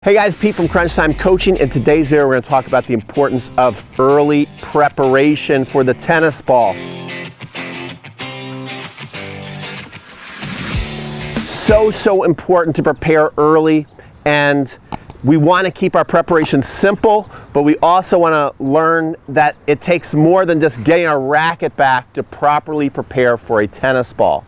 Hey guys, Pete from Crunch Time Coaching. In today's video, we're going to talk about the importance of early preparation for the tennis ball. So important to prepare early, and we want to keep our preparation simple, but we also want to learn that it takes more than just getting our racket back to properly prepare for a tennis ball.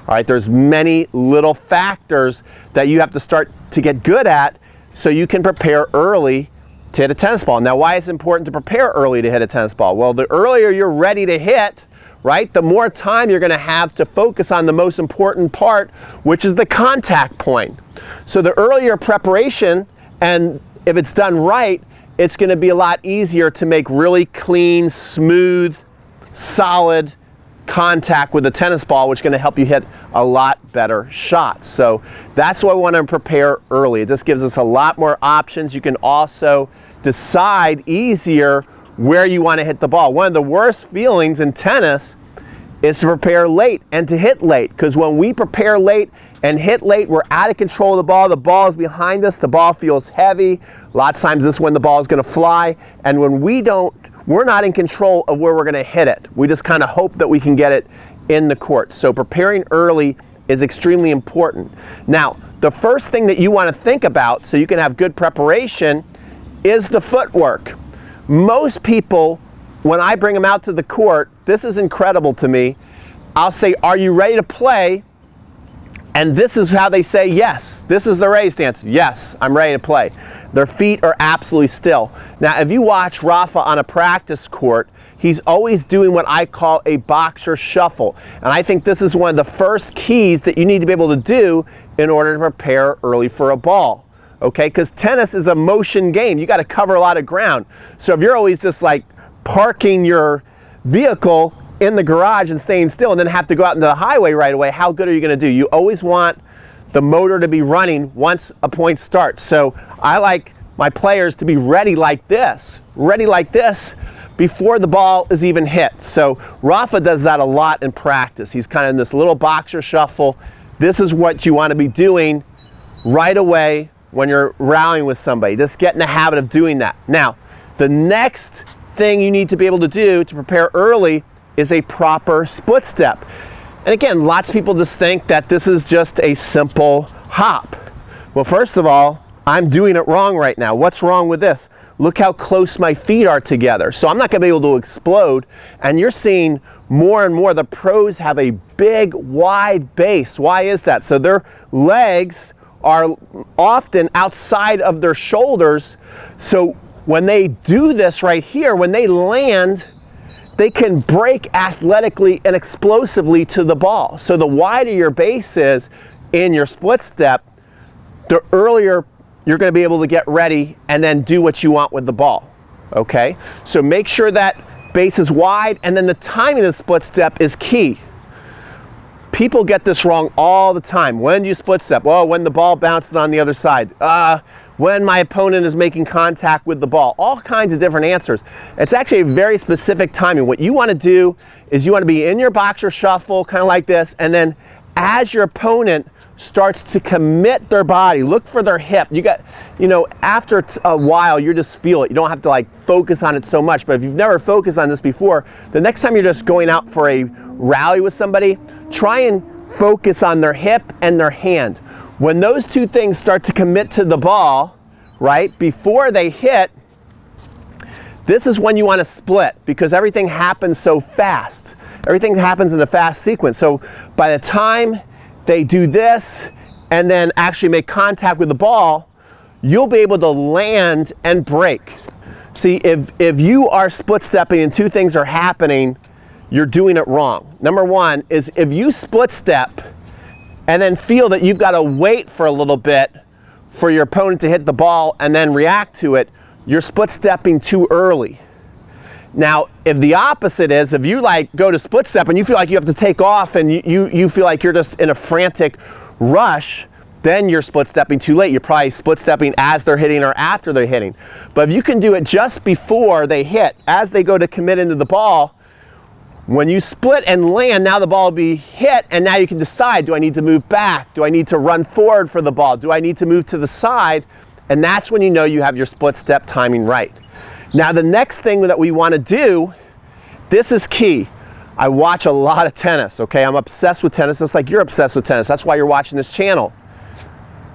All right, there's many little factors that you have to start to get good at so you can prepare early to hit a tennis ball. Now, why is it important to prepare early to hit a tennis ball? Well, the earlier you're ready to hit, right, the more time you're going to have to focus on the most important part, which is the contact point. So the earlier preparation, and if it's done right, it's going to be a lot easier to make really clean, smooth, solid contact with the tennis ball, which is going to help you hit a lot better shots. So that's why we want to prepare early. This gives us a lot more options. You can also decide easier where you want to hit the ball. One of the worst feelings in tennis is to prepare late and to hit late, because when we prepare late and hit late, we're out of control of the ball is behind us, the ball feels heavy. A lot of times this is when the ball is going to fly, and when we're not in control of where we're going to hit it. We just kind of hope that we can get it in the court. So preparing early is extremely important. Now, the first thing that you want to think about so you can have good preparation is the footwork. Most people, when I bring them out to the court, this is incredible to me. I'll say, "Are you ready to play?" And this is how they say yes. This is the ready stance. Yes, I'm ready to play. Their feet are absolutely still. Now, if you watch Rafa on a practice court, he's always doing what I call a boxer shuffle. And I think this is one of the first keys that you need to be able to do in order to prepare early for a ball. Okay, because tennis is a motion game. You got to cover a lot of ground. So if you're always just like parking your vehicle in the garage and staying still and then have to go out into the highway right away, how good are you going to do? You always want the motor to be running once a point starts. So I like my players to be ready like this before the ball is even hit. So Rafa does that a lot in practice. He's kind of in this little boxer shuffle. This is what you want to be doing right away when you're rallying with somebody. Just get in the habit of doing that. Now, the next thing you need to be able to do to prepare early is a proper split step. And again, lots of people just think that this is just a simple hop. Well, first of all, I'm doing it wrong right now. What's wrong with this? Look how close my feet are together. So I'm not going to be able to explode. And you're seeing more and more the pros have a big, wide base. Why is that? So their legs are often outside of their shoulders. So when they do this right here, when they land, they can break athletically and explosively to the ball. So the wider your base is in your split step, the earlier you're going to be able to get ready and then do what you want with the ball. Okay? So make sure that base is wide, and then the timing of the split step is key. People get this wrong all the time. When do you split step? Well, when the ball bounces on the other side. When my opponent is making contact with the ball. All kinds of different answers. It's actually a very specific timing. What you want to do is you want to be in your boxer shuffle, kind of like this, and then as your opponent starts to commit their body, look for their hip. After a while, you just feel it. You don't have to like focus on it so much, but if you've never focused on this before, the next time you're just going out for a rally with somebody, try and focus on their hip and their hand. When those two things start to commit to the ball, right, before they hit, this is when you want to split, because everything happens so fast. Everything happens in a fast sequence. So by the time they do this and then actually make contact with the ball, you'll be able to land and break. See, if you are split stepping and two things are happening, you're doing it wrong. Number one is if you split step and then feel that you've got to wait for a little bit for your opponent to hit the ball and then react to it, you're split stepping too early. Now, if the opposite is, if you like go to split step and you feel like you have to take off and you feel like you're just in a frantic rush, then you're split stepping too late. You're probably split stepping as they're hitting or after they're hitting. But if you can do it just before they hit, as they go to commit into the ball, when you split and land, now the ball will be hit, and now you can decide, do I need to move back? Do I need to run forward for the ball? Do I need to move to the side? And that's when you know you have your split step timing right. Now the next thing that we want to do, this is key. I watch a lot of tennis, okay? I'm obsessed with tennis, just like you're obsessed with tennis. That's why you're watching this channel.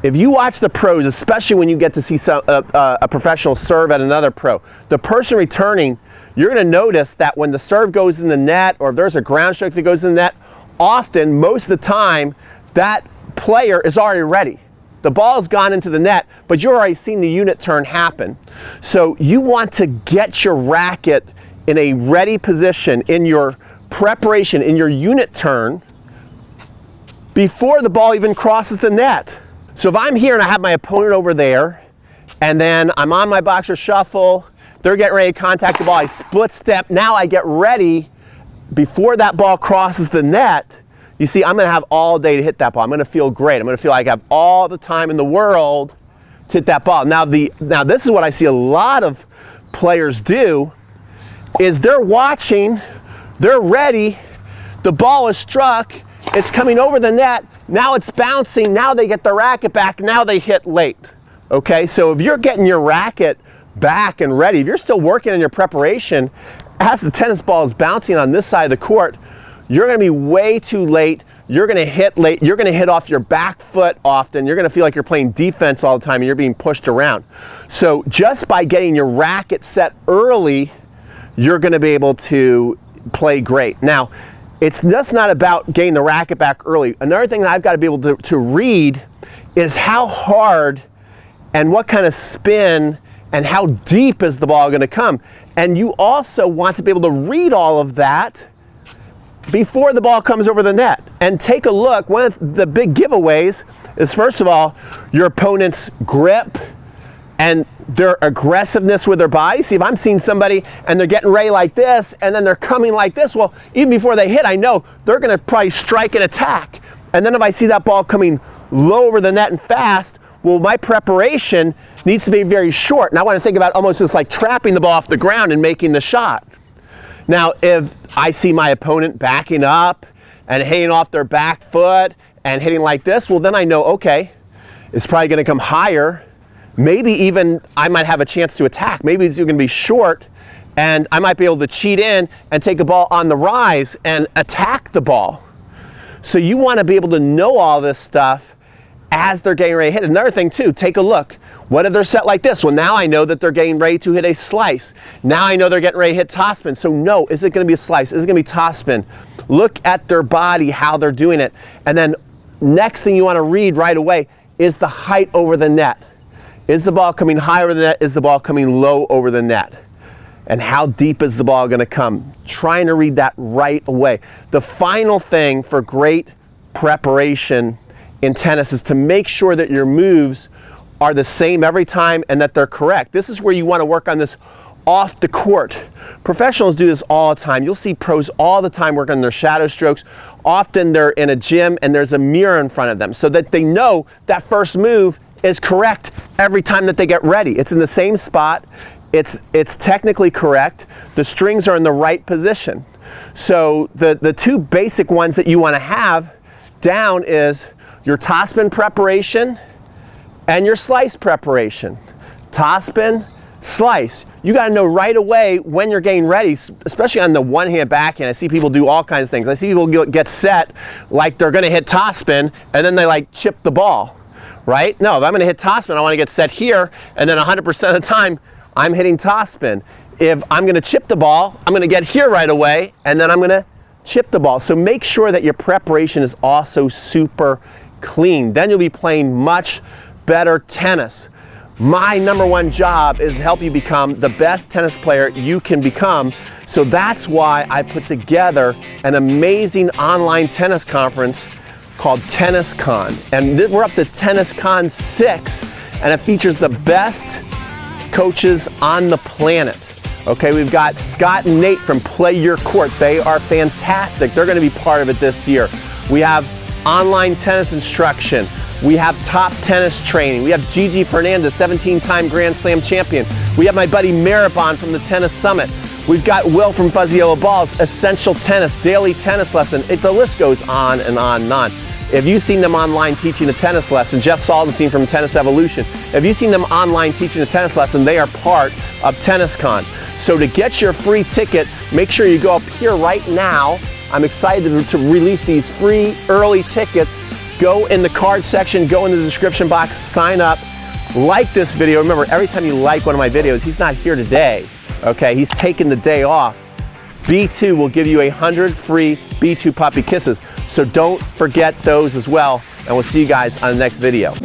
If you watch the pros, especially when you get to see a professional serve at another pro, the person returning, you're going to notice that when the serve goes in the net, or if there's a ground stroke that goes in the net, often, most of the time, that player is already ready. The ball's gone into the net, but you're already seeing the unit turn happen. So you want to get your racket in a ready position in your preparation, in your unit turn, before the ball even crosses the net. So if I'm here and I have my opponent over there, and then I'm on my boxer shuffle, they're getting ready to contact the ball, I split step, now I get ready before that ball crosses the net. You see, I'm going to have all day to hit that ball. I'm going to feel great. I'm going to feel like I have all the time in the world to hit that ball. Now this is what I see a lot of players do, is they're watching, they're ready, the ball is struck, it's coming over the net, now it's bouncing, now they get the racket back, now they hit late. Okay, so if you're getting your racket back and ready, if you're still working on your preparation, as the tennis ball is bouncing on this side of the court, you're going to be way too late, you're going to hit late, you're going to hit off your back foot often, you're going to feel like you're playing defense all the time and you're being pushed around. So just by getting your racket set early, you're going to be able to play great. Now, it's just not about getting the racket back early. Another thing that I've got to be able to read is how hard and what kind of spin and how deep is the ball going to come. And you also want to be able to read all of that before the ball comes over the net. And take a look, one of the big giveaways is, first of all, your opponent's grip and their aggressiveness with their body. See, if I'm seeing somebody and they're getting ready like this and then they're coming like this, well, even before they hit, I know they're going to probably strike and attack. And then if I see that ball coming low over the net and fast, well, my preparation needs to be very short. And I want to think about almost just like trapping the ball off the ground and making the shot. Now, if I see my opponent backing up and hitting off their back foot and hitting like this, well, then I know, okay, it's probably going to come higher. Maybe even I might have a chance to attack. Maybe it's going to be short and I might be able to cheat in and take a ball on the rise and attack the ball. So you want to be able to know all this stuff as they're getting ready to hit. Another thing too, take a look. What if they're set like this? Well, now I know that they're getting ready to hit a slice. Now I know they're getting ready to hit topspin. So no, is it going to be a slice? Is it going to be topspin? Look at their body, how they're doing it. And then next thing you want to read right away is the height over the net. Is the ball coming high over the net? Is the ball coming low over the net? And how deep is the ball going to come? Trying to read that right away. The final thing for great preparation in tennis is to make sure that your moves are the same every time and that they're correct. This is where you want to work on this off the court. Professionals do this all the time. You'll see pros all the time work on their shadow strokes. Often they're in a gym and there's a mirror in front of them so that they know that first move is correct every time that they get ready. It's in the same spot. It's technically correct. The strings are in the right position. So the two basic ones that you want to have down is your topspin preparation and your slice preparation. Topspin, slice. You got to know right away when you're getting ready, especially on the one-hand backhand. I see people do all kinds of things. I see people get set like they're going to hit topspin and then they like chip the ball. Right? No, if I'm going to hit topspin, I want to get set here, and then 100% of the time, I'm hitting topspin. If I'm going to chip the ball, I'm going to get here right away, and then I'm going to chip the ball. So make sure that your preparation is also super clean. Then you'll be playing much better tennis. My number one job is to help you become the best tennis player you can become. So that's why I put together an amazing online tennis conference called Tenniscon, and we're up to Tenniscon 6, and it features the best coaches on the planet. Okay, we've got Scott and Nate from Play Your Court. They are fantastic. They're going to be part of it this year. We have online tennis instruction. We have top tennis training. We have Gigi Fernandez, 17-time Grand Slam champion. We have my buddy Maribon from the Tennis Summit. We've got Will from Fuzzy Yellow Balls, Essential Tennis, daily tennis lesson. The list goes on and on and on. If you've seen them online teaching a tennis lesson, Jeff Saldenstein from Tennis Evolution, if you've seen them online teaching a tennis lesson, they are part of Tenniscon. So to get your free ticket, make sure you go up here right now. I'm excited to release these free early tickets. Go in the card section, go in the description box, sign up, like this video. Remember, every time you like one of my videos, he's not here today, okay? He's taking the day off. B2 will give you 100 free B2 puppy kisses. So don't forget those as well, and we'll see you guys on the next video.